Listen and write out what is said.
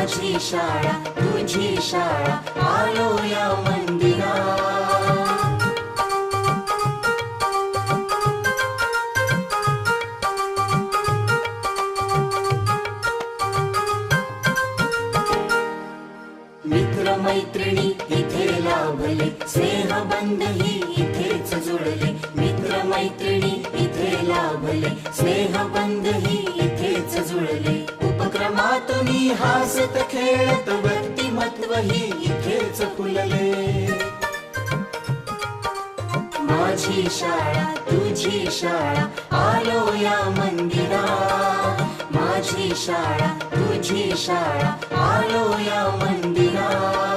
माझी शाळा तुझी शाळा आलो या मंदिरात. मित्र मैत्रिणी इथे लाभले स्नेहबंधही इथेच जुळले. मित्र मैत्रिणी इथे लाभले स्नेहबंधही इथेच जुळले. उपक्रमातून हासत खेळत व्यक्तिमत्वही इथेच फुलले. माझी शाळा तुझी शाळा आलो या मंदिरात. माझी शाळा तुझी शाळा आलो या मंदिरात.